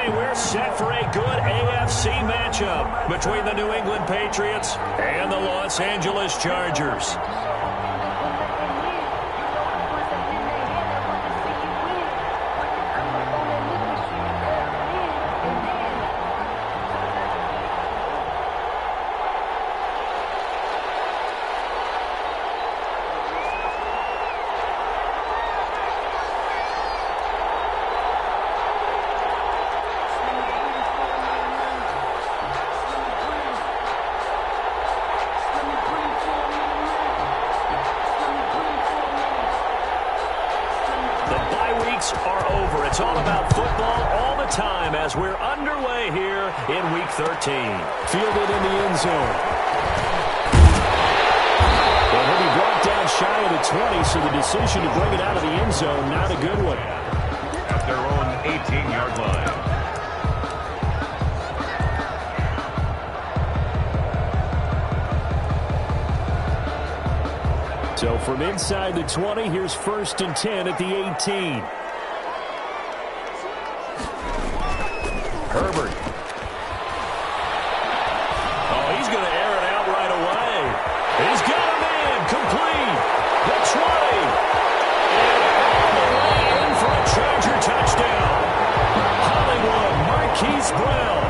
Okay, we're set for a good AFC matchup between the New England Patriots and the Los Angeles Chargers. Are over. It's all about football all the time as we're underway here in Week 13. Fielded in the end zone. And he'll be brought down shy of the 20, so the decision to bring it out of the end zone, not a good one. At their own 18-yard line. So from inside the 20, here's 1st and 10 at the 18. Herbert. Oh, he's going to air it out right away. He's got a man complete. The 20. And all the way in for a Charger touchdown. Hollywood Marquise Brown,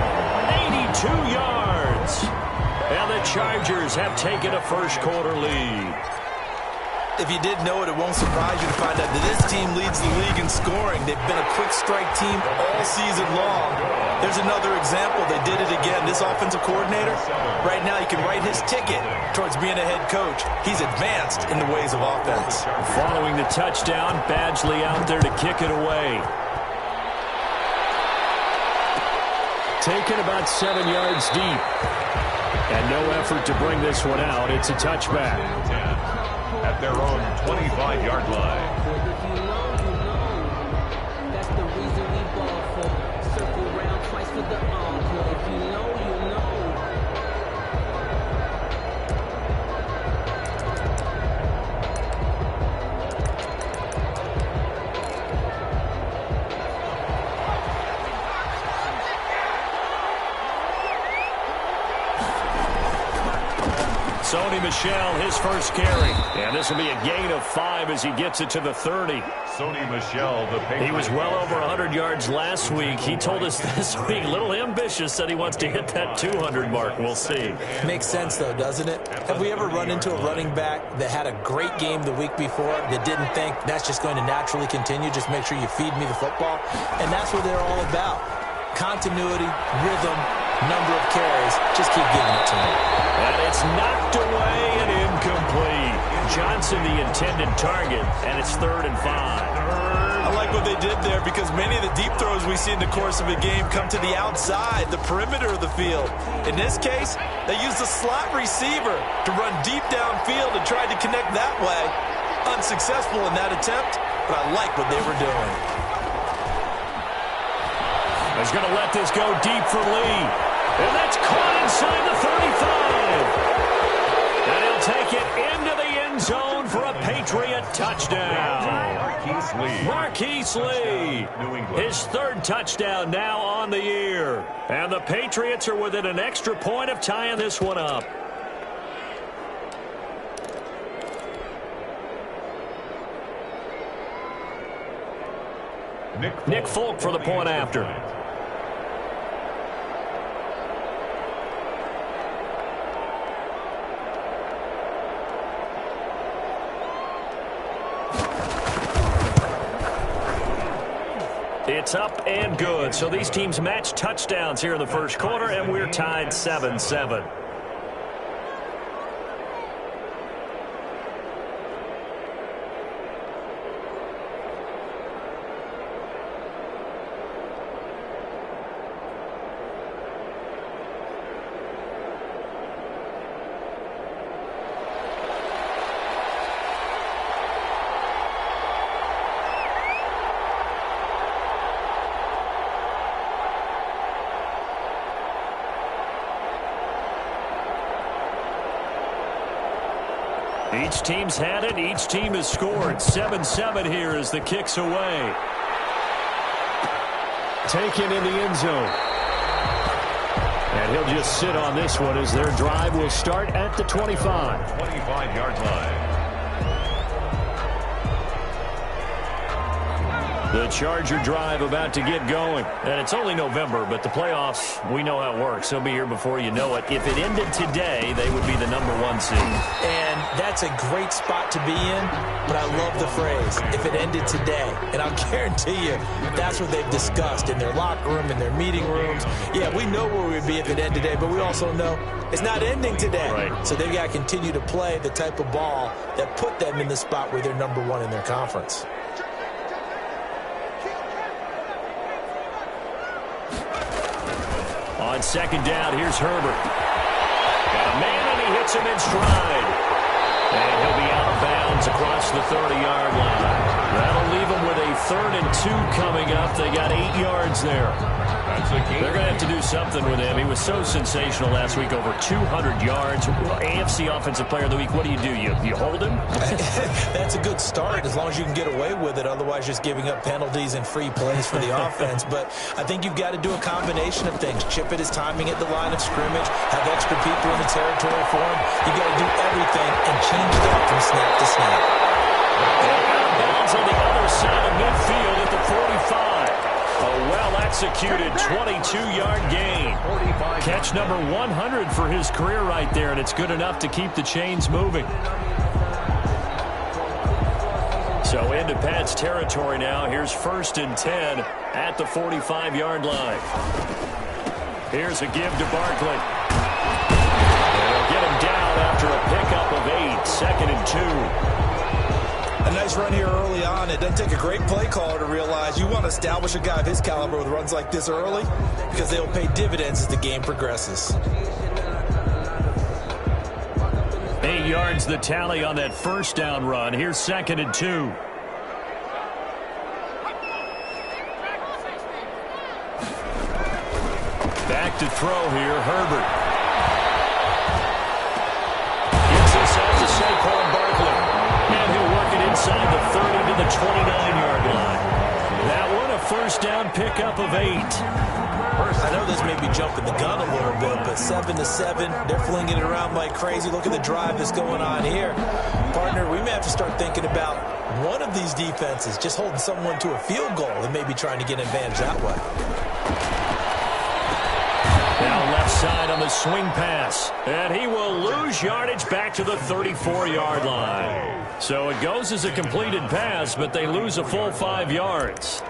82 yards. And the Chargers have taken a first-quarter lead. If you didn't know it, it won't surprise you to find out that this team leads the league in scoring. They've been a quick strike team all season long. There's another example. They did it again. This offensive coordinator, right now, he can write his ticket towards being a head coach. He's advanced in the ways of offense. Following the touchdown, Badgley out there to kick it away. Taken about 7 yards deep. And no effort to bring this one out. It's a touchback. At their own 25-yard line. If you know, that's the reason we ball for. Circle round twice for the encore. If you know, you know. Sony Michel, his first carry. And this will be a gain of 5 as he gets it to the 30. Sony Michel, the Patriots. He was well over 100 yards last week. He told us this week, a little ambitious, said he wants to hit that 200 mark. We'll see. Makes sense, though, doesn't it? Have we ever run into a running back that had a great game the week before that didn't think that's just going to naturally continue? Just make sure you feed me the football. And that's what they're all about. Continuity, rhythm, number of carries. Just keep giving it to me. And it's knocked away and incomplete. Johnson the intended target, and it's 3rd and 5. I like what they did there because many of the deep throws we see in the course of a game come to the outside, the perimeter of the field. In this case, they used a slot receiver to run deep downfield and tried to connect that way. Unsuccessful in that attempt, but I like what they were doing. He's going to let this go deep for Lee. And that's caught inside the 35. And he'll take it into the end zone for a Patriot touchdown. Marquise Lee. His 3rd touchdown now on the year. And the Patriots are within an extra point of tying this one up. Nick Folk for the point after. It's up and good. So these teams match touchdowns here in the first quarter, and we're tied 7-7. Each team's had it. Each team has scored. 7-7 here as the kick's away. taken in the end zone. And he'll just sit on this one as their drive will start at the 25. 25-yard line. The Charger drive about to get going. And it's only November, but the playoffs, we know how it works. They'll be here before you know it. If it ended today, they would be the #1 seed. And that's a great spot to be in, but I love the phrase, if it ended today. And I'll guarantee you, that's what they've discussed in their locker room, in their meeting rooms. Yeah, we know where we'd be if it ended today, but we also know it's not ending today. Right. So they've got to continue to play the type of ball that put them in the spot where they're #1 in their conference. On second down, here's Herbert. Got a man, and he hits him in stride. And he'll be out of bounds across the 30-yard line. That'll leave him with a 3rd and 2 coming up. They got 8 yards there. They're going to have to do something with him. He was so sensational last week, over 200 yards. AFC Offensive Player of the Week, what do? You hold him? That's a good start as long as you can get away with it. Otherwise, just giving up penalties and free plays for the offense. But I think you've got to do a combination of things. Chip at his timing at the line of scrimmage, have extra people in the territory for him. You've got to do everything and change it up from snap to snap. Bounds on the other side of midfield at the 45. A well-executed 22-yard gain. Catch number 100 for his career right there, and it's good enough to keep the chains moving. So into Pat's territory now. Here's 1st and 10 at the 45-yard line. Here's a give to Barkley. They'll get him down after a pickup of 8. 2nd and 2. A nice run here early on. It doesn't take a great play caller to realize you want to establish a guy of his caliber with runs like this early because they'll pay dividends as the game progresses. 8 yards the tally on that 1st down run. Here's 2nd and 2. Back to throw here, Herbert. Gets this out to Saquon Barkley. And he'll work it inside the 30 to the 29-yard line. That one a 1st down pickup of 8. I know this may be jumping the gun a little bit, but 7-7, they're flinging it around like crazy. Look at the drive that's going on here. Partner, we may have to start thinking about one of these defenses just holding someone to a field goal and maybe trying to get an advantage that way. Now left side on the swing pass. And he will lose yardage back to the 34-yard line. So it goes as a completed pass, but they lose a full 5 yards.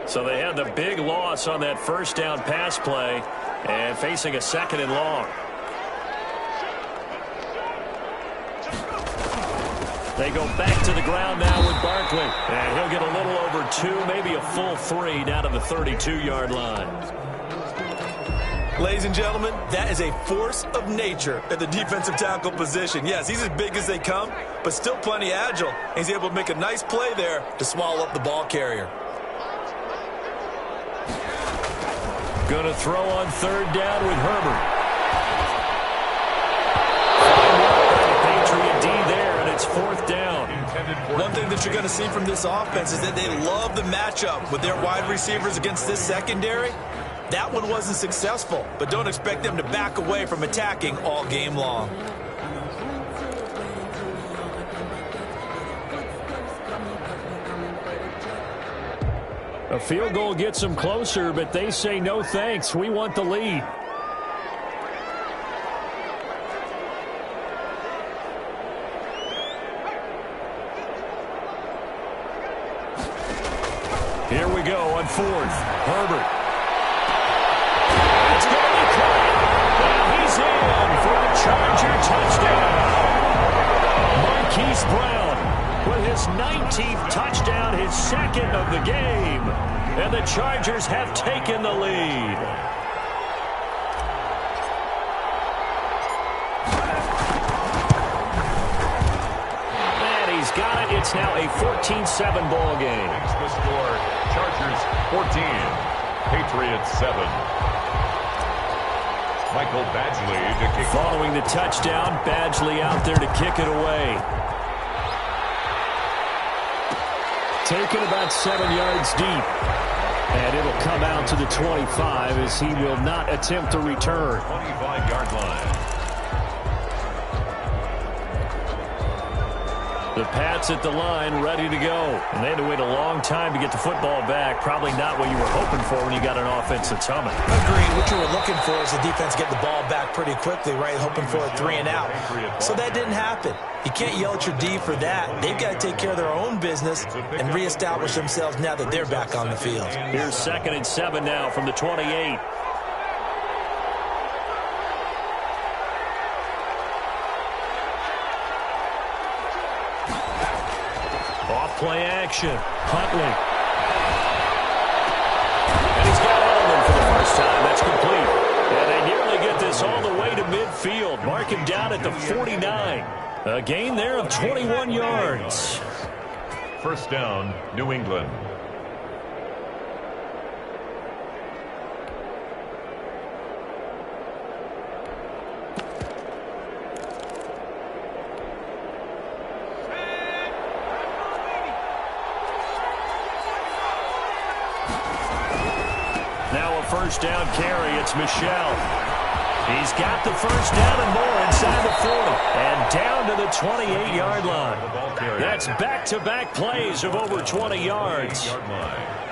So they had the big loss on that 1st down pass play and facing a 2nd and long. They go back to the ground now with Barkley. And he'll get a little over 2, maybe a full 3 down to the 32-yard line. Ladies and gentlemen, that is a force of nature at the defensive tackle position. Yes, he's as big as they come, but still plenty agile. He's able to make a nice play there to swallow up the ball carrier. Going to throw on 3rd down with Herbert. Patriot D there, and it's 4th down. One thing that you're going to see from this offense is that they love the matchup with their wide receivers against this secondary. That one wasn't successful, but don't expect them to back away from attacking all game long. A field goal gets them closer, but they say no thanks. We want the lead. Here we go on 4th. Herbert. It's going to be caught. And he's in for a Charger touchdown. Marquise Brown with his 19th touchdown, his 2nd of the game. And the Chargers have taken the lead. And he's got it. It's now a 14-7 ball game. Makes the score Chargers 14, Patriots 7. Michael Badgley to kick. Following the touchdown, Badgley out there to kick it away. Taken about 7 yards deep. And it'll come out to the 25 as he will not attempt to return. 25-yard line. The Pats at the line, ready to go. And they had to wait a long time to get the football back. Probably not what you were hoping for when you got an offense that's humming. Agreed. What you were looking for is the defense get the ball back pretty quickly, right? Hoping for a 3 and out. So that didn't happen. You can't yell at your D for that. They've got to take care of their own business and reestablish themselves now that they're back on the field. Here's 2nd and 7 now from the 28. Play action. Huntley. And he's got Edelman for the first time. That's complete. And they nearly get this all the way to midfield. Mark him down at the 49. A gain there of 21 yards. First down, New England. First down carry, it's Michel. He's got the first down and more inside the 40. And down to the 28-yard line. That's back-to-back plays of over 20 yards.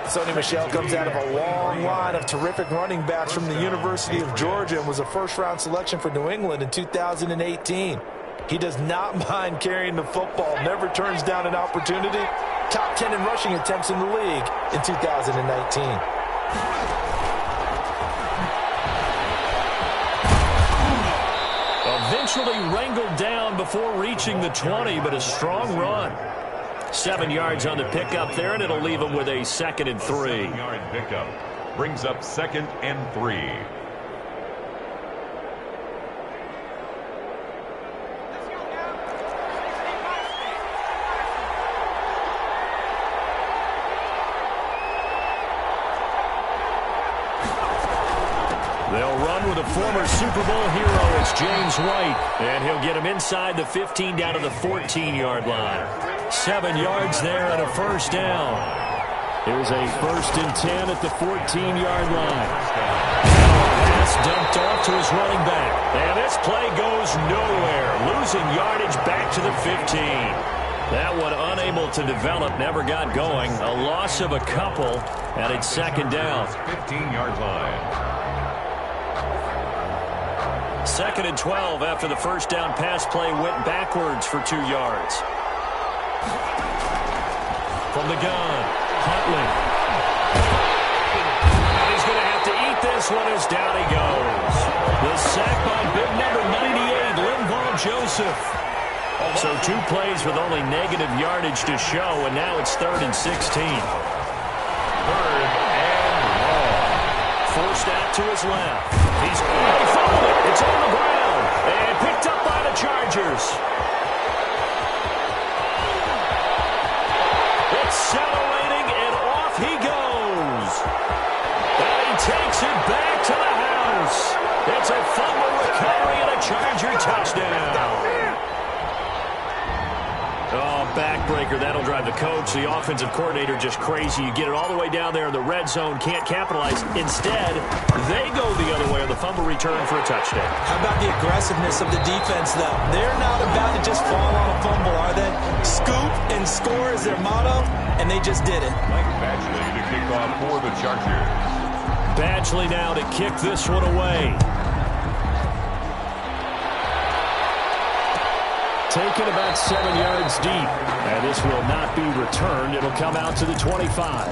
Sonny Michel comes out of a long line of terrific running backs from the University of Georgia and was a first-round selection for New England in 2018. He does not mind carrying the football, never turns down an opportunity. Top 10 in rushing attempts in the league in 2019. Eventually wrangled down before reaching the 20, but a strong run. 7 yards on the pickup there, and it'll leave him with a 2nd and 3. 7-yard pickup brings up 2nd and 3. They'll run with a former Super Bowl hero. It's James White. And he'll get him inside the 15 down to the 14-yard line. 7 yards there and a first down. Here's a 1st and 10 at the 14-yard line. Pass dumped off to his running back. And this play goes nowhere. Losing yardage back to the 15. That one unable to develop, never got going. A loss of a couple, and it's 2nd down. 15-yard line. 2nd and 12 after the first down pass play went backwards for 2 yards. From the gun, Huntley. And he's going to have to eat this one as down he goes. The sack by big number 98, Linval Joseph. So 2 plays with only negative yardage to show, and now it's 3rd and 16. 3rd and long. Forced out to his left. He's fumbled it. It's on the ground. And picked up by the Chargers. Accelerating, and off he goes. And he takes it back to the house. It's a fumble recovery and a Charger touchdown. Oh, backbreaker. That'll drive the coach, the offensive coordinator, just crazy. You get it all the way down there in the red zone, can't capitalize. Instead, they go the other way on the fumble return for a touchdown. How about the aggressiveness of the defense, though? They're not about to just fall on a fumble, are they? Scoop and score is their motto, and they just did it. Mike Badgley to kick off for the Chargers. Badgley now to kick this one away. Taken about 7 yards deep. And this will not be returned. It'll come out to the 25.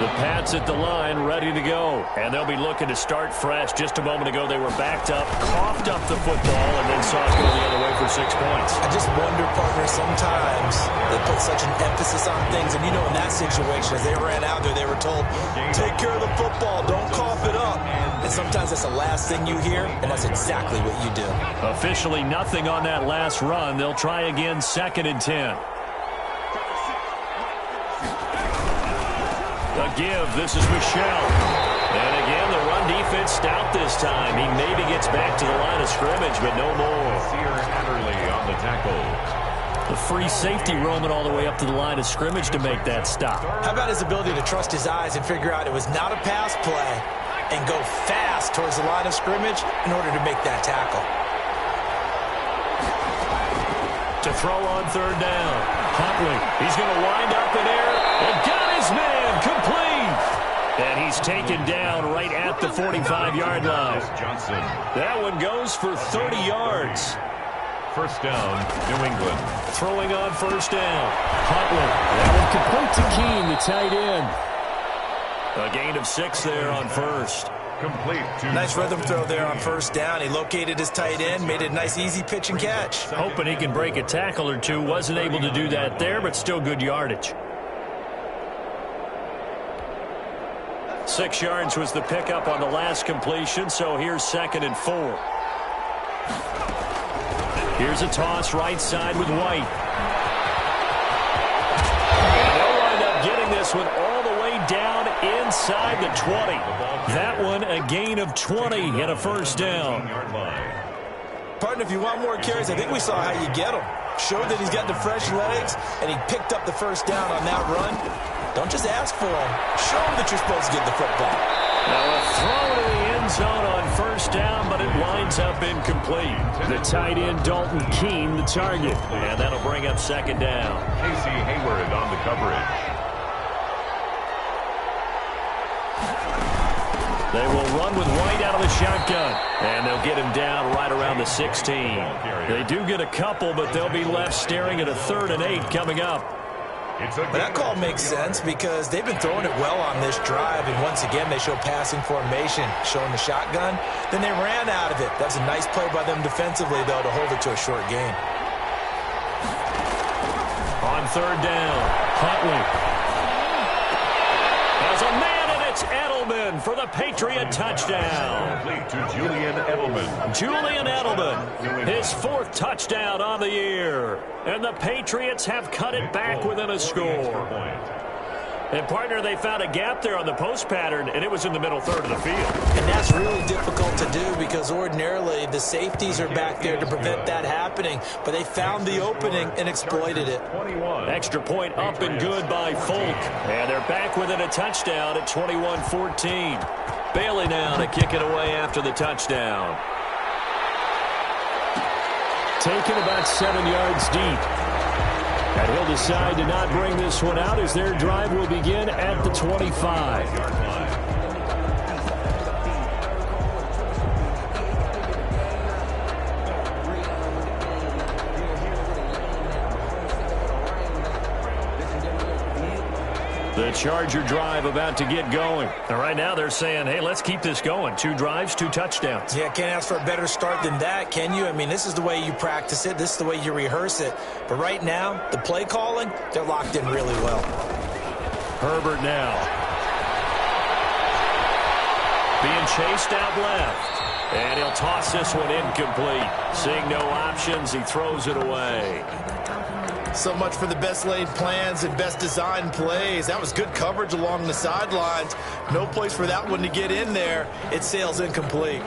The Pats at the line, ready to go. And they'll be looking to start fresh. Just a moment ago, they were backed up, coughed up the football, and then saw it go the other way for 6 points. I just wonder, partner, sometimes they put such an emphasis on things. And, in that situation, as they ran out there, they were told, take care of the football, don't cough it up. And sometimes that's the last thing you hear, and that's exactly what you do. Officially nothing on that last run. They'll try again, 2nd and 10. A give. This is Michelle. And again, the run defense stout this time. He maybe gets back to the line of scrimmage, but no more. Adderley on the tackle. The free safety roaming all the way up to the line of scrimmage to make that stop. How about his ability to trust his eyes and figure out it was not a pass play and go fast towards the line of scrimmage in order to make that tackle. To throw on 3rd down. Huntley, he's going to wind up in air and got his man complete. And he's taken down right at the 45-yard line. Johnson. That one goes for 30 yards. 1st down, New England. Throwing on 1st down. Huntley. That one complete to Keene, the tight end. A gain of 6 there on 1st. Complete to Nice rhythm throw there on 1st down. He located his tight end, made it a nice easy pitch and catch. Hoping he can break a tackle or two. Wasn't able to do that there, but still good yardage. 6 yards was the pickup on the last completion, so here's 2nd and 4. Here's a toss right side with White. And they'll wind up getting this one all the way down inside the 20. That one a gain of 20 and a 1st down. Partner, if you want more carries, I think we saw how you get him. Showed that he's got the fresh legs, and he picked up the 1st down on that run. Don't just ask for him. Show him that you're supposed to get the football. Now a throw to the end zone on 1st down, but it winds up incomplete. The tight end, Dalton Keene, the target. And that'll bring up 2nd down. Casey Hayward on the coverage. They will run with White out of the shotgun. And they'll get him down right around the 16. They do get a couple, but they'll be left staring at a 3rd and 8 coming up. But that call makes sense because they've been throwing it well on this drive, and once again they show passing formation, showing the shotgun. Then they ran out of it. That's a nice play by them defensively, though, to hold it to a short gain. On 3rd down, Huntley has a man, and it's Edelman for the Patriot touchdown. Complete to Julian Edelman. Julian Edelman, his 4th touchdown on the year. And the Patriots have cut it back within a score. And, partner, they found a gap there on the post pattern, and it was in the middle 3rd of the field. And that's really difficult to do because ordinarily the safeties are back there to prevent that happening. But they found the opening and exploited it. Extra point up and good by Folk. And they're back within a touchdown at 21-14. Bailey now to kick it away after the touchdown. Taken about 7 yards deep. And he'll decide to not bring this one out as their drive will begin at the 25. The Charger drive about to get going. And right now they're saying, hey, let's keep this going. 2 drives, 2 touchdowns. Yeah, can't ask for a better start than that, can you? I mean, this is the way you practice it. This is the way you rehearse it. But right now, the play calling, they're locked in really well. Herbert now. Being chased out left. And he'll toss this one incomplete. Seeing no options, he throws it away. So much for the best laid plans and best designed plays. That was good coverage along the sidelines. No place for that one to get in there. It sails incomplete.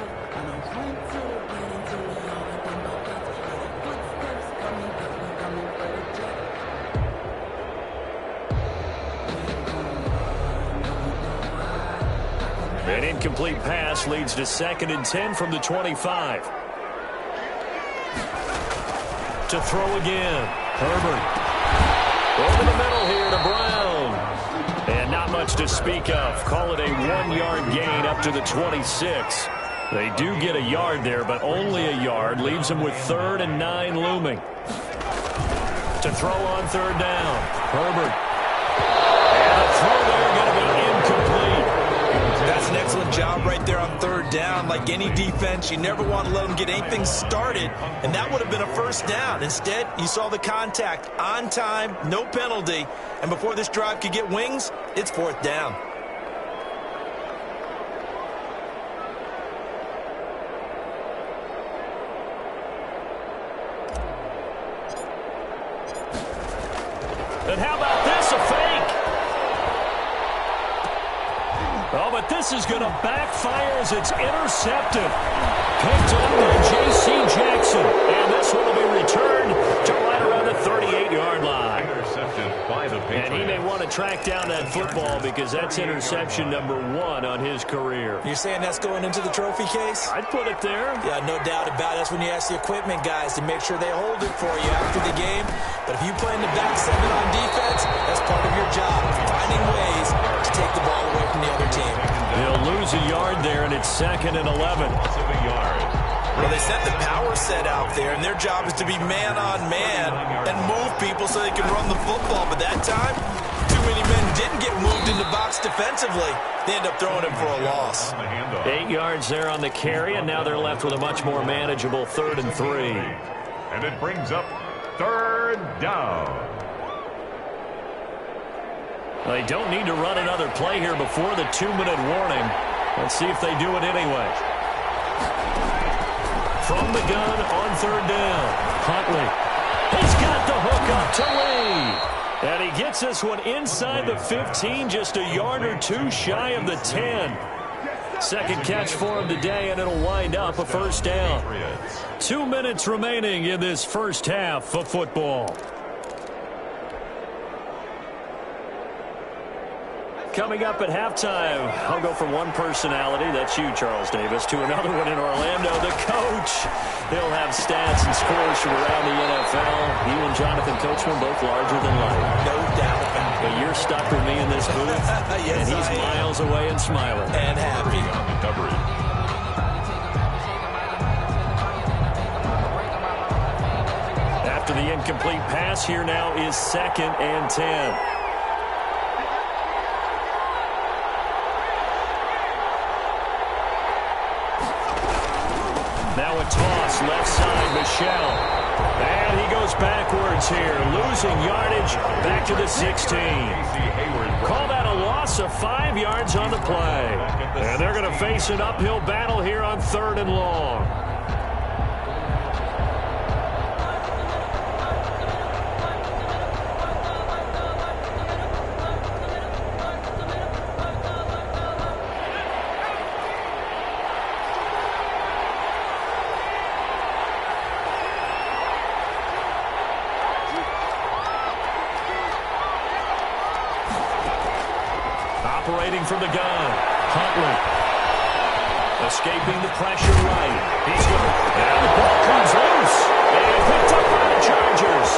An incomplete pass leads to 2nd and 10 from the 25. To throw again. Herbert. Over the middle here to Brown. And not much to speak of. Call it a 1-yard gain up to the 26. They do get a yard there, but only a yard. Leaves them with 3rd and 9 looming. To throw on 3rd down. Herbert. And a throw there going to be incomplete. That's an Excellent job right there on third down. Like any defense, you never want to let them get anything started, and that would have been a first down. Instead, you saw the contact on time, no penalty, and before this drive could get wings, it's fourth down. And how about this, a fake? Oh, but this is going to backfire as it's intercepted. Picked up by J.C. Jackson. And this one will be returned to right around the 38-yard line. Intercepted by the Patriots. And he may want to track down that football because that's interception number 1 on his career. You're saying that's going into the trophy case? I'd put it there. Yeah, no doubt about it. That's when you ask the equipment guys to make sure they hold it for you after the game. But if you play in the back 7 on defense, that's part of your job, finding ways to take the ball away from the other team. They'll lose a yard there, and it's 2nd and 11. Well, they sent the power set out there, and their job is to be man-on-man and move people so they can run the football. But that time, too many men didn't get moved in the box defensively. They end up throwing him for a loss. 8 yards there on the carry, and now they're left with a much more manageable 3rd and 3. And it brings up 3rd down. They don't need to run another play here before the 2-minute warning. Let's see if they do it anyway. From the gun on 3rd down, Huntley. He's got the hook up to Lee. And he gets this one inside the 15, just a yard or 2 shy of the 10. Second catch for him today, and it'll wind up a first down. 2 minutes remaining in this first half of football. Coming up at halftime, I'll go from one personality, that's you, Charles Davis, to another one in Orlando, the coach. He'll have stats and scores from around the NFL. You and Jonathan Coachman both larger than life. No doubt about it. But you're stuck with me in this booth, Yes, and he's miles away and smiling. And happy. After the incomplete pass, here now is 2nd and 10. Now a toss, left side, Michel. And he goes backwards here, losing yardage back to the 16. Call that a loss of 5 yards on the play. And they're going to face an uphill battle here on 3rd and long. Operating from the gun, Huntley. Escaping the pressure right. He's going, and the ball comes loose. And picked up by the Chargers.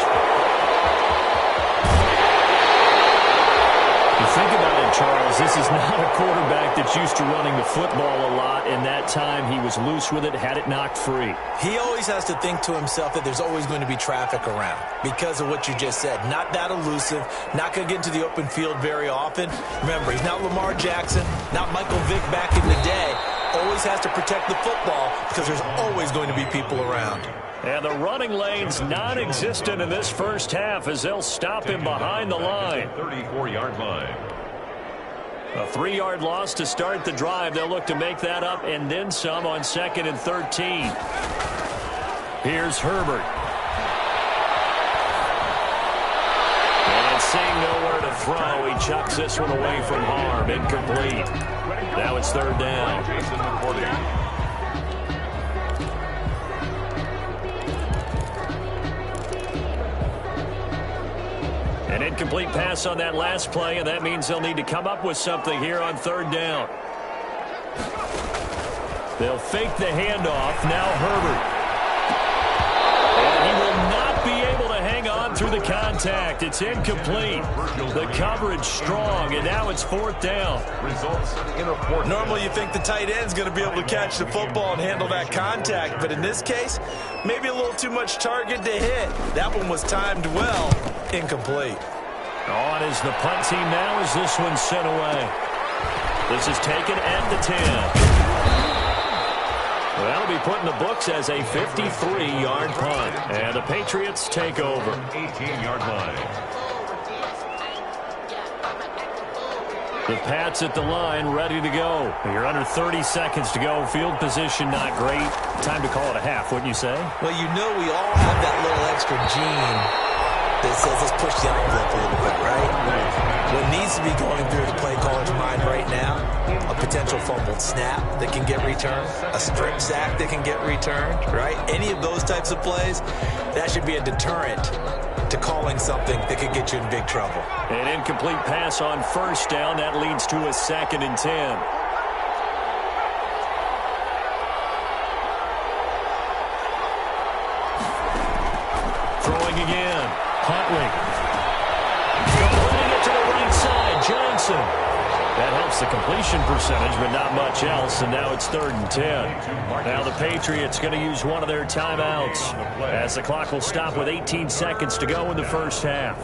You think about it, Charles, this is not a quarterback that's used to running the football a lot, and that time he was loose with it, had it knocked free. He always has to think to himself that there's always going to be traffic around because of what you just said. Not that elusive, not going to get into the open field very often. Remember, he's not Lamar Jackson, not Michael Vick back in the day. Always has to protect the football because there's always going to be people around. And the running lane's non-existent in this first half as they'll stop him behind the line. 34-yard line. A 3-yard loss to start the drive. They'll look to make that up and then some on 2nd and 13. Here's Herbert. And seeing nowhere to throw, he chucks this one away from harm. Incomplete. Now it's 3rd down. An incomplete pass on that last play, and that means they'll need to come up with something here on 3rd down. They'll fake the handoff. Now Herbert. And he will not be able to hang on through the contact. It's incomplete. The coverage strong, and now it's 4th down. Results in a 4th. Normally you think the tight end's going to be able to catch the football and handle that contact, but in this case, maybe a little too much target to hit. That one was timed well. Incomplete. On is the punt team now as this one's sent away. This is taken at the 10. Well, that'll be put in the books as a 53-yard punt. And the Patriots take over. 18-yard line. The Pats at the line, ready to go. You're under 30 seconds to go. Field position not great. Time to call it a half, wouldn't you say? Well, you know we all have that little extra gene that says let's push the envelope a little bit, right? What needs to be going through the play caller's mind right now, a potential fumbled snap that can get returned, a strip sack that can get returned, right? Any of those types of plays, that should be a deterrent to calling something that could get you in big trouble. An incomplete pass on first down. That leads to a 2nd and 10. Throwing again. Huntley. Completing it to the right side. Johnson. That helps the completion percentage, but not much else, and now it's 3rd and 10. Now the Patriots going to use one of their timeouts as the clock will stop with 18 seconds to go in the first half.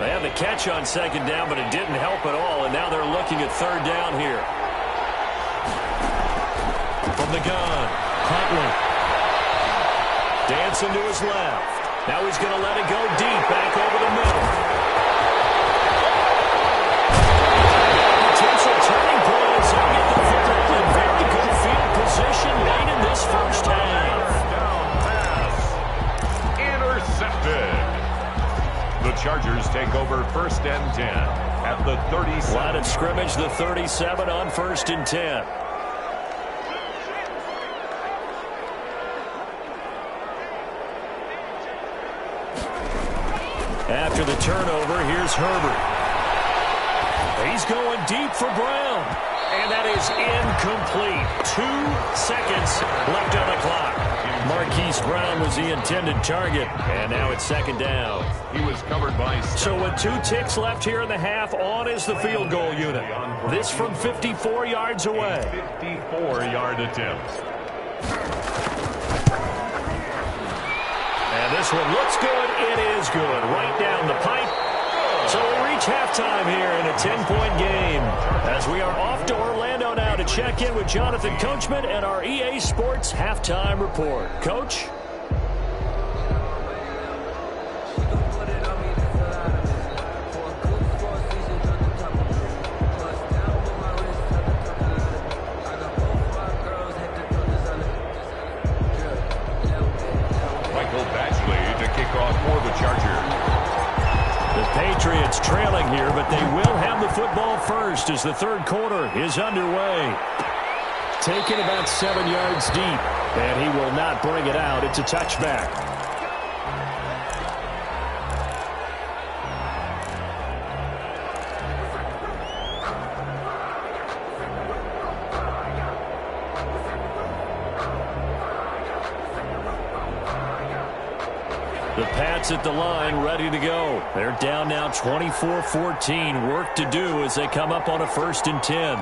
They had the catch on 2nd down, but it didn't help at all, and now they're looking at 3rd down here. From the gun, Huntley. Dancing to his left. Now he's going to let it go deep, back over the middle. Potential turning points and get the football in very good field position late in this first half. Intercepted. The Chargers take over 1st and 10 at the 37. Line of scrimmage, the 37 on 1st and 10. After the turnover, here's Herbert. He's going deep for Brown. And that is incomplete. 2 seconds left on the clock. Marquise Brown was the intended target. And now it's 2nd down. He was covered by... So with 2 ticks left here in the half, on is the field goal unit. This from 54 yards away. 54-yard attempt. And this one looks good. It is good. Right down the pipe. So we reach halftime here in a 10-point game as we are off to Orlando now to check in with Jonathan Coachman and our EA Sports Halftime Report. Coach? Patriots trailing here, but they will have the football first as the 3rd quarter is underway. Taken about 7 yards deep, and he will not bring it out. It's a touchback. The Pats at the line, ready to go. They're down now 24-14. Work to do as they come up on a 1st and 10.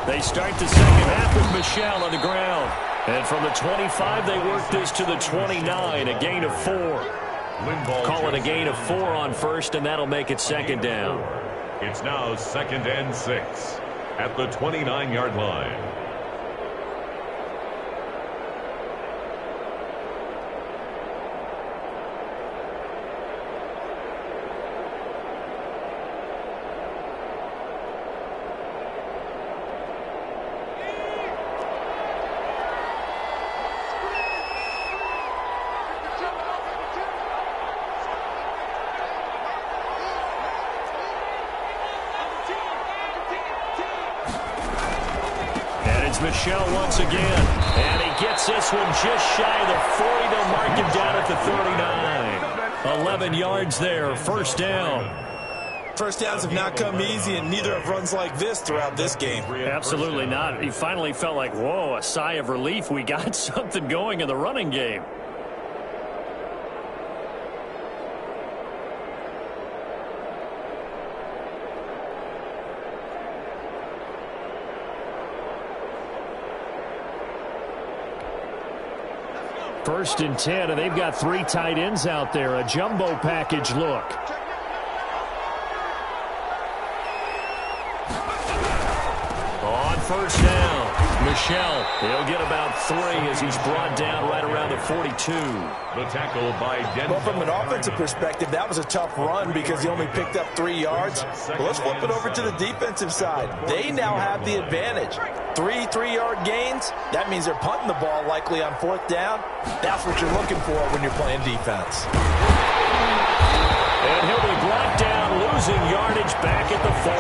They start the second half with Michel on the ground. And from the 25, they work this to the 29, a gain of 4. Call it a gain of 4 on 1st, and that'll make it 2nd down. It's now 2nd and 6 at the 29-yard line. Michel once again, and he gets this one just shy of the 40. They'll mark him down at the 39. 11 yards there, 1st down. First downs have not come easy, and neither have runs like this throughout this game. Absolutely not. He finally felt like, whoa, a sigh of relief. We got something going in the running game. First and 10, and they've got 3 tight ends out there. A jumbo package look. On first down, Michel. He'll get about 3 as he's brought down right around the 42. The tackle by Denver. Well, from an offensive perspective, that was a tough run because he only picked up 3 yards. Well, let's flip it over to the defensive side. They now have the advantage. 3 3-yard gains. That means they're punting the ball likely on 4th down. That's what you're looking for when you're playing defense. And he'll be brought down, losing yardage back at the 40.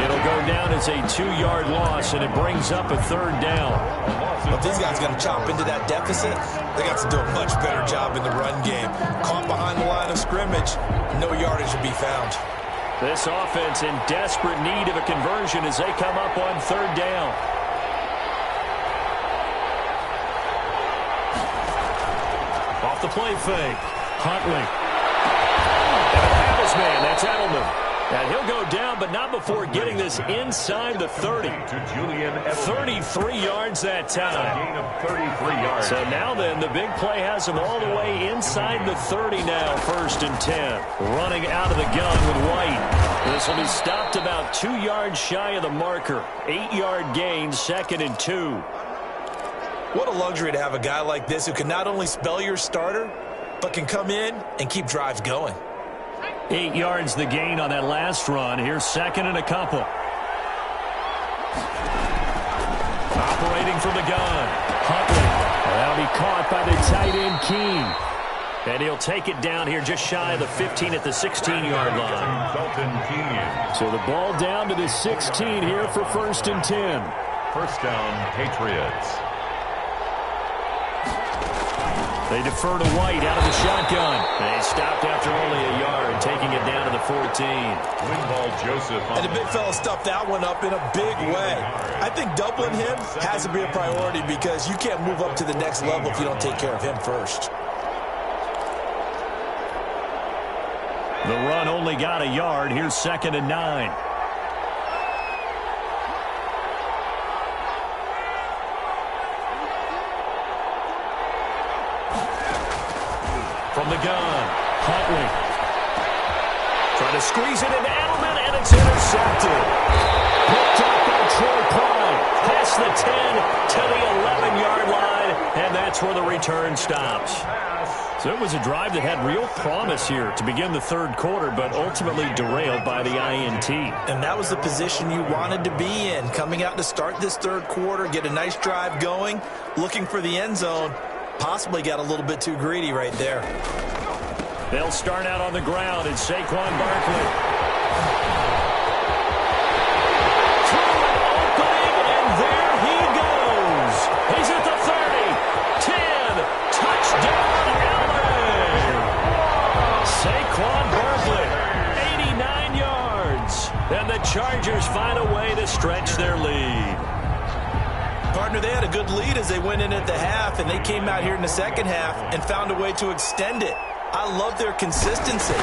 It'll go down as a 2-yard loss, and it brings up a 3rd down. But these guys are going to chop into that deficit. They got to do a much better job in the run game. Caught behind the line of scrimmage, no yardage will be found. This offense in desperate need of a conversion as they come up on 3rd down. Off the play fake. Huntley. Man, that's Edelman. And he'll go down, but not before getting this inside the 30. To Julian Edelman. 33 yards that time. Gain of 33 yards. So now then, the big play has him all the way inside the 30 now, 1st and 10. Running out of the gun with White. This will be stopped about 2 yards shy of the marker. 8-yard gain, 2nd and 2. What a luxury to have a guy like this who can not only spell your starter, but can come in and keep drives going. 8 yards the gain on that last run. Here's 2nd and a couple. Operating from the gun. Huntley. That'll be caught by the tight end, Keene. And he'll take it down here just shy of the 15 at the 16-yard line. So the ball down to the 16 here for 1st and 10. First down, Patriots. They defer to White out of the shotgun. They stopped after only a yard, taking it down to the 14. Windball Joseph. And the big fella stuffed that one up in a big way. I think doubling him has to be a priority because you can't move up to the next level if you don't take care of him first. The run only got a yard. Here's 2nd and 9. From the gun, Huntley. Trying to squeeze it into Edelman, and it's intercepted. Picked up by Troy Pride. Past the 10 to the 11-yard line, and that's where the return stops. So it was a drive that had real promise here to begin the 3rd quarter, but ultimately derailed by the INT. And that was the position you wanted to be in, coming out to start this 3rd quarter, get a nice drive going, looking for the end zone. Possibly got a little bit too greedy right there. They'll start out on the ground, and Saquon Barkley. Through an opening, and there he goes. He's at the 30, 10, touchdown, LA. Saquon Barkley, 89 yards. And the Chargers find a way to stretch their lead. Partner, they had a good lead as they went in at the half, and they came out here in the 2nd half and found a way to extend it. I love their consistency.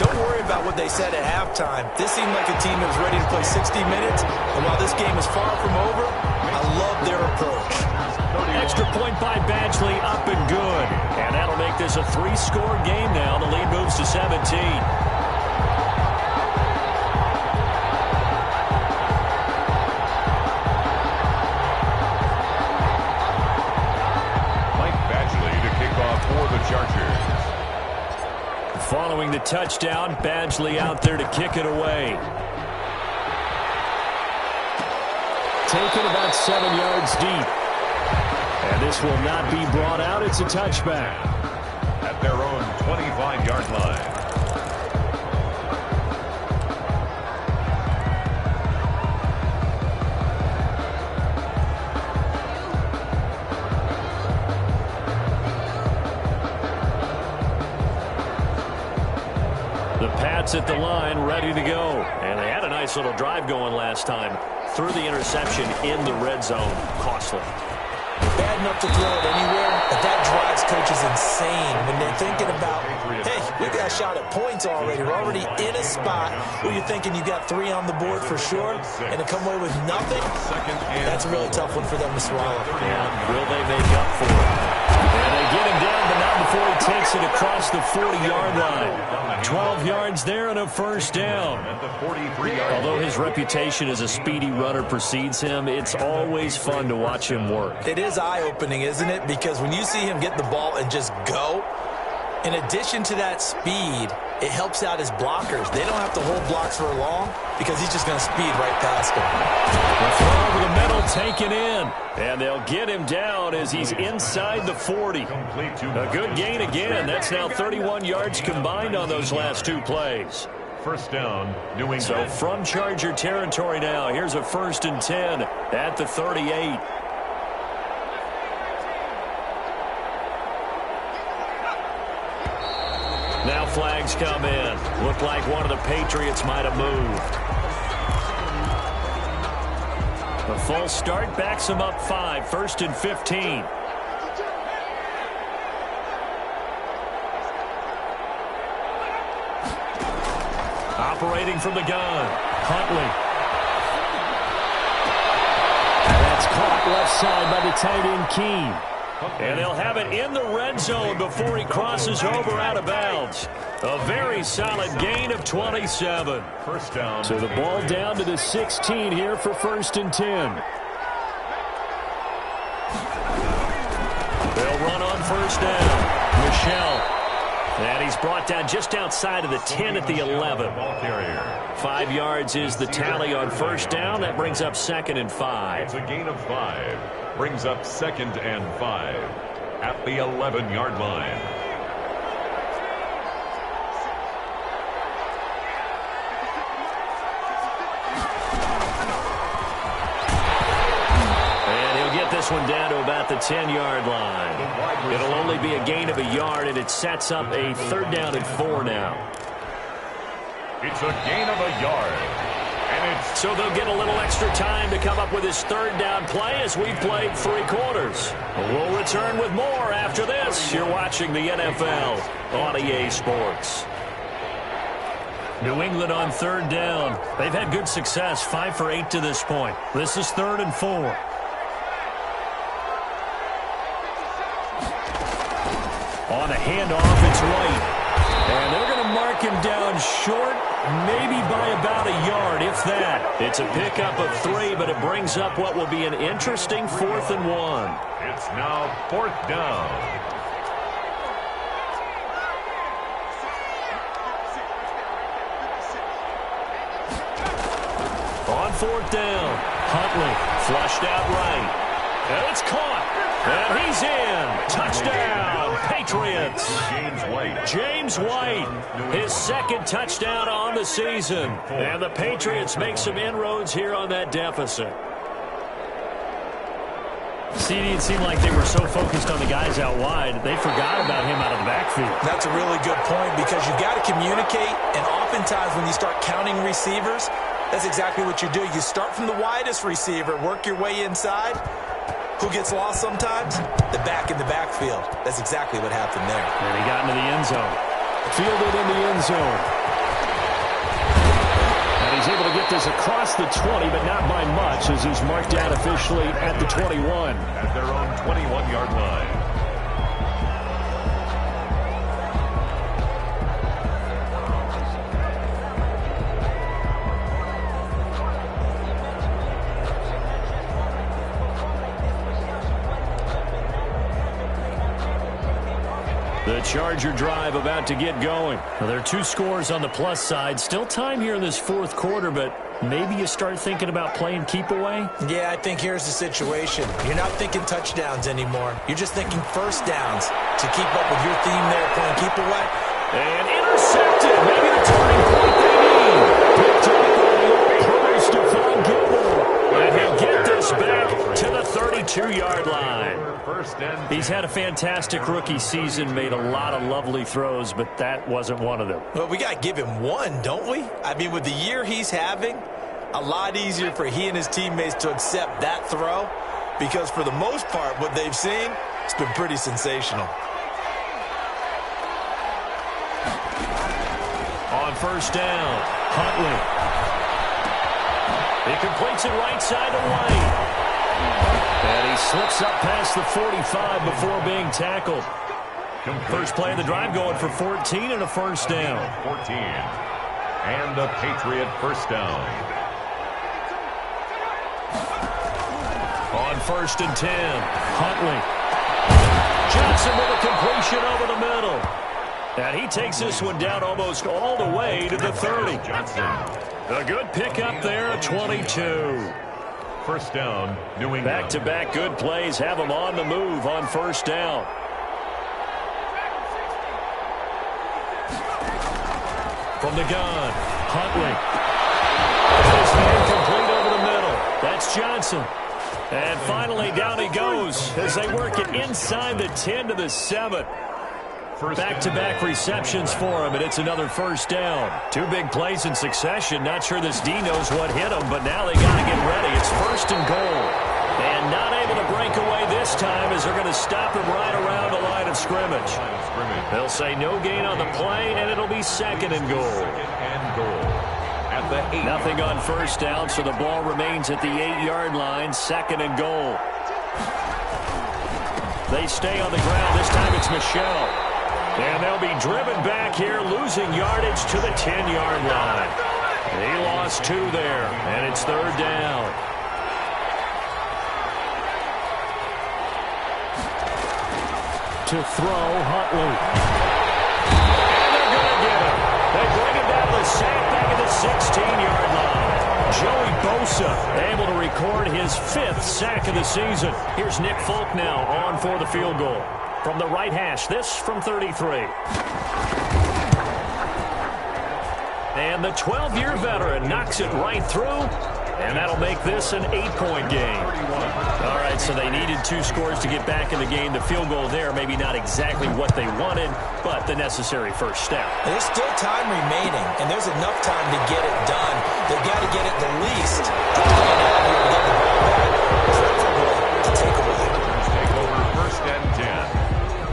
Don't worry about what they said at halftime. This seemed like a team that was ready to play 60 minutes, and while this game is far from over, I love their approach. Extra point by Badgley, up and good. And that'll make this a 3-score game now. The lead moves to 17. Following the touchdown, Badgley out there to kick it away. Taken about 7 yards deep. And this will not be brought out. It's a touchback. At their own 25-yard line. At the line, ready to go. And they had a nice little drive going last time. Threw the interception in the red zone. Costly. Bad enough to throw it anywhere, but that drives coaches insane when they're thinking about, hey, we got a shot at points already. We're already in a spot where you're thinking you got 3 on the board for sure, and to come away with nothing, that's a really tough one for them to swallow. Yeah, will they make up for it? And they get him down, but not before he takes it across the 40-yard line. 12 yards there and a first down. Although his reputation as a speedy runner precedes him, it's always fun to watch him work. It is eye-opening, isn't it? Because when you see him get the ball and just go, in addition to that speed, it helps out his blockers. They don't have to hold blocks for long because he's just going to speed right past them. The throw over the middle taken in. And they'll get him down as he's inside the 40. A good gain again. That's now 31 yards combined on those last two plays. First down, New England. So from Charger territory now, here's a 1st and 10 at the 38. Now flags come in. Looked like one of the Patriots might have moved. A false start backs him up 5, 1st and 15. Operating from the gun, Huntley. That's caught left side by the tight end, Keene. And they'll have it in the red zone before he crosses over out of bounds. A very solid gain of 27. First down. So the ball down to the 16 here for 1st and 10. They'll run on first down. Michelle. And he's brought down just outside of the 10 at the 11. 5 yards is the tally on first down. That brings up 2nd and 5. It's a gain of 5. Brings up 2nd and 5 at the 11-yard line. This one down to about the 10-yard line. It'll only be a gain of a yard, and it sets up a 3rd down and 4 now. It's a gain of a yard. And it's so they'll get a little extra time to come up with his 3rd down play as we've played 3 quarters. We'll return with more after this. You're watching the NFL on EA Sports. New England on 3rd down. They've had good success, 5 for 8 to this point. This is 3rd and 4. On the handoff, it's White. And they're going to mark him down short, maybe by about a yard, if that. It's a pickup of 3, but it brings up what will be an interesting 4th and 1. It's now 4th down. On 4th down, Huntley flushed out right. And it's caught. And he's in. Touchdown, Patriots. James White, his 2nd touchdown on the season. And the Patriots make some inroads here on that deficit. CD, it seemed like they were so focused on the guys out wide, they forgot about him out of the backfield. That's a really good point because you've got to communicate, and oftentimes when you start counting receivers, that's exactly what you do. You start from the widest receiver, work your way inside. Who gets lost sometimes? The back in the backfield. That's exactly what happened there. And he got into the end zone. Fielded in the end zone. And he's able to get this across the 20, but not by much, as he's marked out officially at the 21. At their own 21-yard line. The Charger drive about to get going. Well, there are 2 scores on the plus side. Still time here in this 4th quarter, but maybe you start thinking about playing keep away? Yeah, I think here's the situation. You're not thinking touchdowns anymore. You're just thinking first downs to keep up with your theme there, playing keep away. And intercepted. Maybe the turning point they need. Picked up by the old pro, Stephon Gilmore. And he'll get this back to the 32-yard line. He's had a fantastic rookie season, made a lot of lovely throws, but that wasn't one of them. Well, we got to give him one, don't we? I mean, with the year he's having, a lot easier for he and his teammates to accept that throw because for the most part, what they've seen, it's been pretty sensational. On first down, Huntley. He completes it right side to White. And he Slips up past the 45 before being tackled. First play of the drive going for 14 and a first down. 14. And a Patriot first down. On 1st and 10, Huntley. Johnson with a completion over the middle. And he takes this one down almost all the way to the 30. Johnson. A good pickup there, a 22. First down, New England. Back-to-back good plays have them on the move on first down. From the gun, Huntley. This man complete over the middle. That's Johnson. And finally down he goes as they work it inside the 10 to the 7. Back-to-back receptions for him, and it's another first down. Two big plays in succession. Not sure this D knows what hit him, but now they got to get ready. It's 1st and goal. And not able to break away this time as they're going to stop him right around the line of scrimmage. They'll say no gain on the play, and it'll be 2nd and goal. At the 8. Nothing on first down, so the ball remains at the 8-yard line. 2nd and goal. They stay on the ground. This time it's Michelle. And they'll be driven back here, losing yardage to the 10-yard line. He lost 2 there, and it's 3rd down. To throw, Huntley. And they're going to get him. They bring him down to the sack back at the 16-yard line. Joey Bosa able to record his 5th sack of the season. Here's Nick Folk now on for the field goal. From the right hash, this from 33. And the 12-year veteran knocks it right through, and that'll make this an 8-point game. All right, so they needed 2 scores to get back in the game. The field goal there, maybe not exactly what they wanted, but the necessary first step. There's still time remaining, and there's enough time to get it done. They've got to get it the least. To take away. Take over 1st and 10.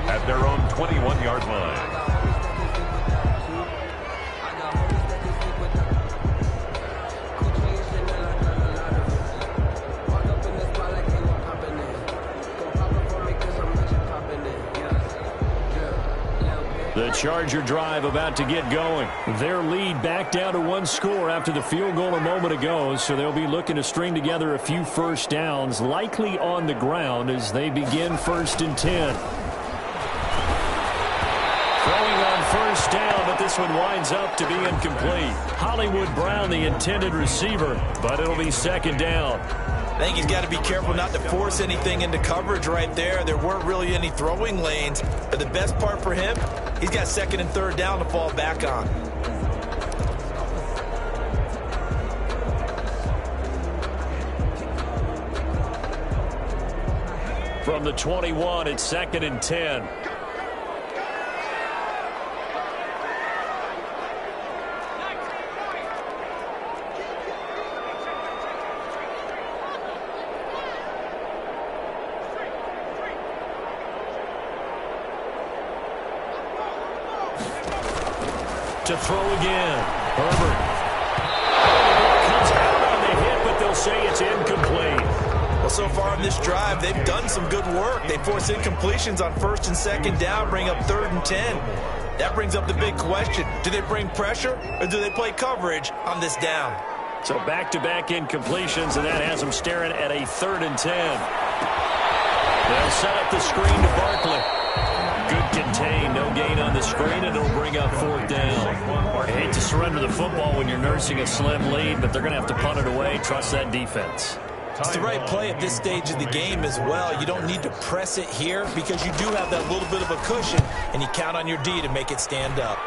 At their own 21-yard line. The Charger drive about to get going. Their lead back down to 1 score after the field goal a moment ago, so they'll be looking to string together a few first downs, likely on the ground as they begin 1st and 10. First down, but this one winds up to be incomplete. Hollywood Brown, the intended receiver, but it'll be 2nd down. I think he's got to be careful not to force anything into coverage right there. There weren't really any throwing lanes, but the best part for him, he's got 2nd and 3rd down to fall back on. From the 21, it's 2nd and 10. To throw again. Herbert. Comes out on the hit, but they'll say it's incomplete. Well, so far in this drive, they've done some good work. They force incompletions on 1st and 2nd down, bring up 3rd and 10. That brings up the big question. Do they bring pressure, or do they play coverage on this down? So back-to-back incompletions, and that has them staring at a 3rd and 10. They'll set up the screen to Barkley. Good contain, no gain on the screen, and it'll bring up 4th down. I hate to surrender the football when you're nursing a slim lead, but they're going to have to punt it away. Trust that defense. It's the right play at this stage of the game as well. You don't need to press it here because you do have that little bit of a cushion, and you count on your D to make it stand up.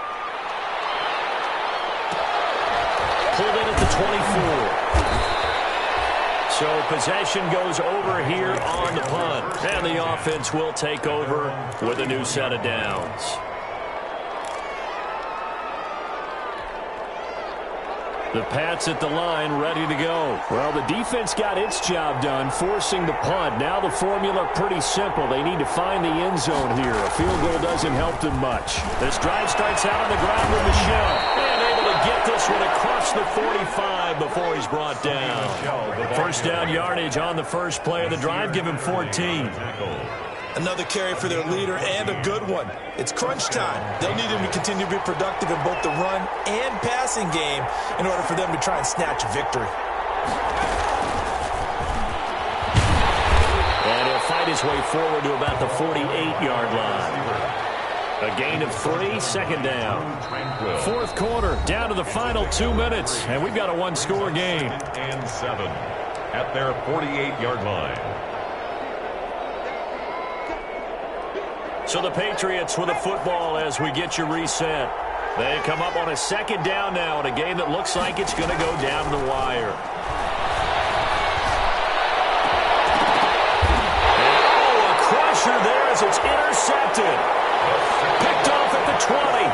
Pulled in at the 24. So possession goes over here on the punt. And the offense will take over with a new set of downs. The Pats at the line, ready to go. Well, the defense got its job done, forcing the punt. Now the formula pretty simple. They need to find the end zone here. A field goal doesn't help them much. This drive starts out on the ground with Michelle. And able to get this one across the 45 before he's brought down. First down yardage on the first play of the drive. Give him 14. Another carry for their leader and a good one. It's crunch time. They'll need him to continue to be productive in both the run and passing game in order for them to try and snatch a victory. And he'll fight his way forward to about the 48-yard line. A gain of 3, second down. Fourth quarter, down to the final 2 minutes, and we've got a one-score game. And 7 at their 48-yard line. So the Patriots with the football as we get you reset. They come up on a second down now in a game that looks like it's going to go down to the wire. Oh, a crusher there as it's intercepted. Picked off at the 20.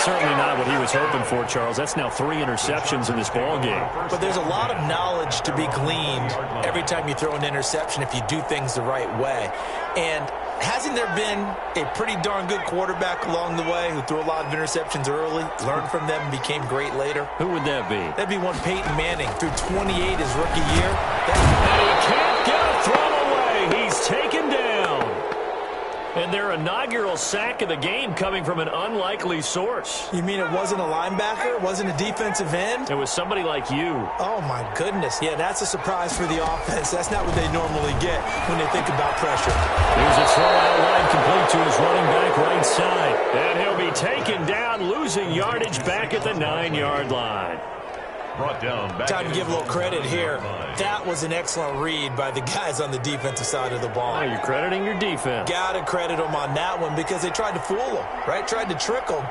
Certainly not what he was hoping for, Charles. That's now 3 interceptions in this ball game. But there's a lot of knowledge to be gleaned every time you throw an interception if you do things the right way. And hasn't there been a pretty darn good quarterback along the way who threw a lot of interceptions early, learned from them, and became great later? Who would that be? That'd be one Peyton Manning. Threw 28 his rookie year. And he can't get a throw away. He's taken down. And their inaugural sack of the game coming from an unlikely source. You mean it wasn't a linebacker? It wasn't a defensive end? It was somebody like you. Oh, my goodness. Yeah, that's a surprise for the offense. That's not what they normally get when they think about pressure. Here's a throw out wide complete to his running back right side. And he'll be taken down, losing yardage back at the 9-yard line. Brought down back. Time to give a little credit here. That was an excellent read by the guys on the defensive side of the ball. Oh, you're crediting your defense. Got to credit them on that one because they tried to fool them, right? Tried to trick them.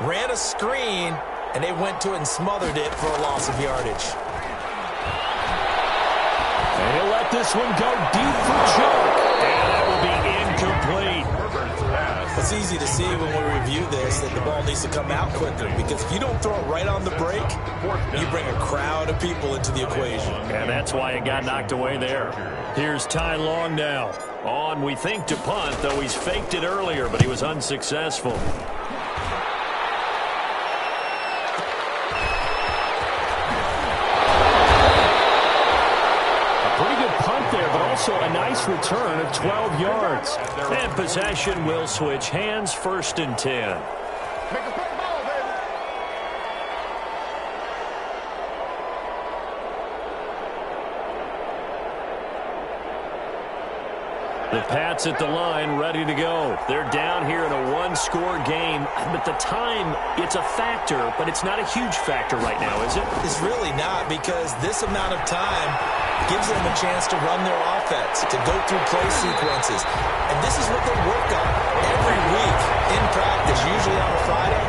Ran a screen, and they went to it and smothered it for a loss of yardage. And he'll let this one go deep for choke. And that will be incomplete. It's easy to see when we review this that the ball needs to come out quicker because if you don't throw it right on the break, you bring a crowd of people into the equation. And that's why it got knocked away there. Here's Ty Long now. On, we think, to punt, though he's faked it earlier, but he was unsuccessful. Also a nice return of 12 yards. And possession will switch hands, 1st and 10. The Pats at the line, ready to go. They're down here in a one-score game. But the time, it's a factor, but it's not a huge factor right now, is it? It's really not, because this amount of time gives them a chance to run their offense, to go through play sequences. And this is what they work on every week in practice, usually on a Friday.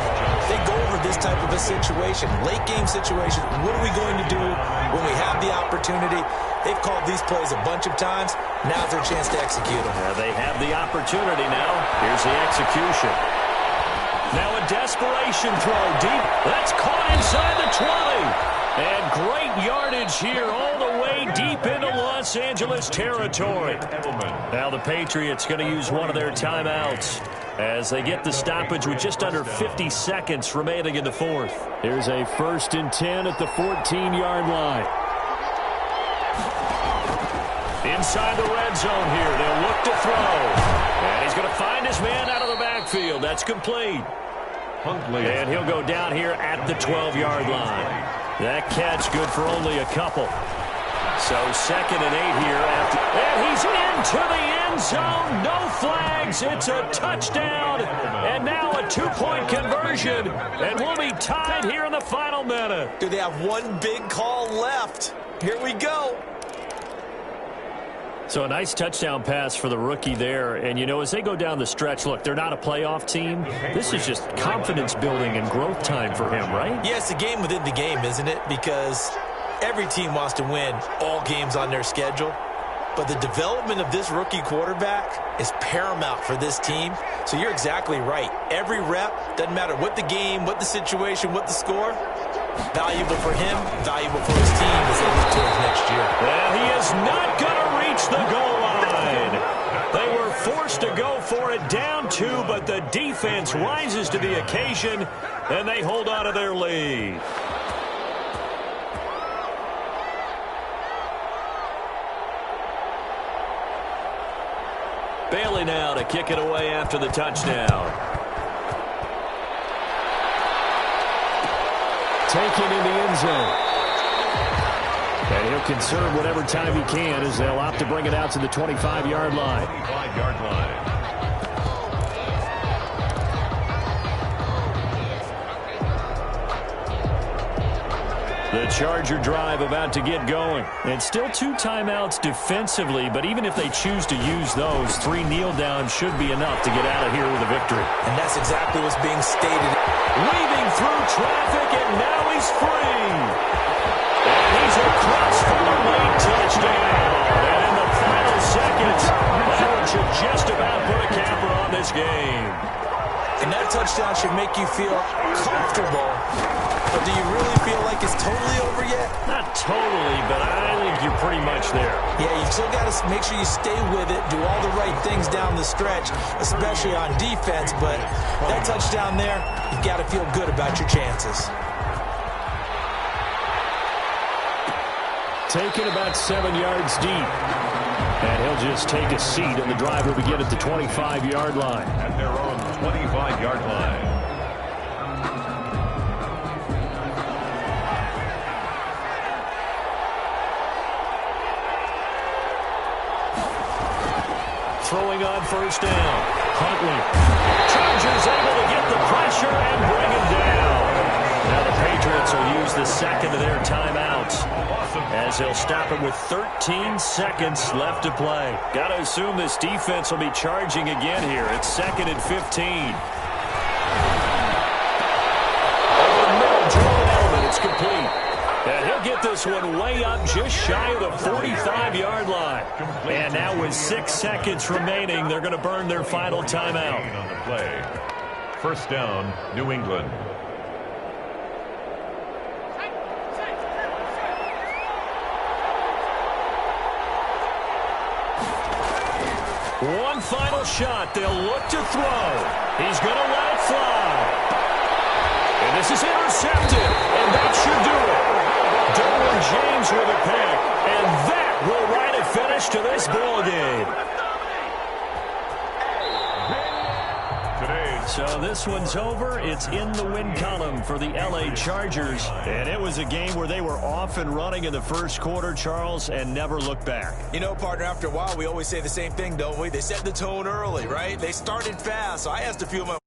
They go over this type of a situation, late-game situation. What are we going to do when we have the opportunity? They've called these plays a bunch of times. Now's their chance to execute them. They have the opportunity now. Here's the execution. Now a desperation throw deep. That's caught inside the 20. And great yardage here all the way deep into Los Angeles territory. Now the Patriots going to use one of their timeouts as they get the stoppage with just under 50 seconds remaining in the fourth. Here's a 1st and 10 at the 14-yard line. Inside the red zone here. They'll look to throw. And he's going to find his man out of the backfield. That's complete. And he'll go down here at the 12-yard line. That catch good for only a couple. So 2nd and 8 here. And he's into the end zone. No flags. It's a touchdown. And now a 2-point conversion. And we'll be tied here in the final minute. Do they have one big call left? Here we go. So a nice touchdown pass for the rookie there. And, you know, as they go down the stretch, look, they're not a playoff team. This is just confidence building and growth time for him, right? Yeah, it's a game within the game, isn't it? Because every team wants to win all games on their schedule. But the development of this rookie quarterback is paramount for this team. So you're exactly right. Every rep, doesn't matter what the game, what the situation, what the score, valuable for him, valuable for his team as they look towards next year. Well, he is not going to reach the goal line. They were forced to go for it down 2, but the defense rises to the occasion, and they hold on to their lead. Bailey now to kick it away after the touchdown. Taken in the end zone. And he'll conserve whatever time he can as they'll opt to bring it out to the 25-yard line. 25-yard line. The Charger drive about to get going. And still 2 timeouts defensively, but even if they choose to use those, 3 kneel downs should be enough to get out of here with a victory. And that's exactly what's being stated. Weaving through traffic, and now he's free. And he's across for a late touchdown. And in the final seconds, that one should just about put a capper on this game. And that touchdown should make you feel comfortable. But do you really feel like it's totally over yet? Not totally, but I think you're pretty much there. Yeah, you still got to make sure you stay with it, do all the right things down the stretch, especially on defense. But that touchdown there, you've got to feel good about your chances. Taken about 7 yards deep. And he'll just take a seat, and the drive will begin at the 25-yard line. At their own 25-yard line. Throwing on first down. Huntley. Chargers able to get the pressure and bring him down. Now the Patriots will use the second of their timeouts as they'll stop it with 13 seconds left to play. Got to assume this defense will be charging again here. It's 2nd and 15. Over the middle, Jordan Edelman. It's complete. And he'll get this one way up just shy of the 45-yard line. And now with 6 seconds remaining, they're going to burn their final timeout. On the play. First down, New England. One final shot. They'll look to throw. He's going to let it fly. And this is intercepted. And that should do it. Derwin James with a pick. And that will write a finish to this ball game. So this one's over. It's in the win column for the L.A. Chargers. And it was a game where they were off and running in the first quarter, Charles, and never looked back. You know, partner, after a while, we always say the same thing, don't we? They set the tone early, right? They started fast. So I asked a few of my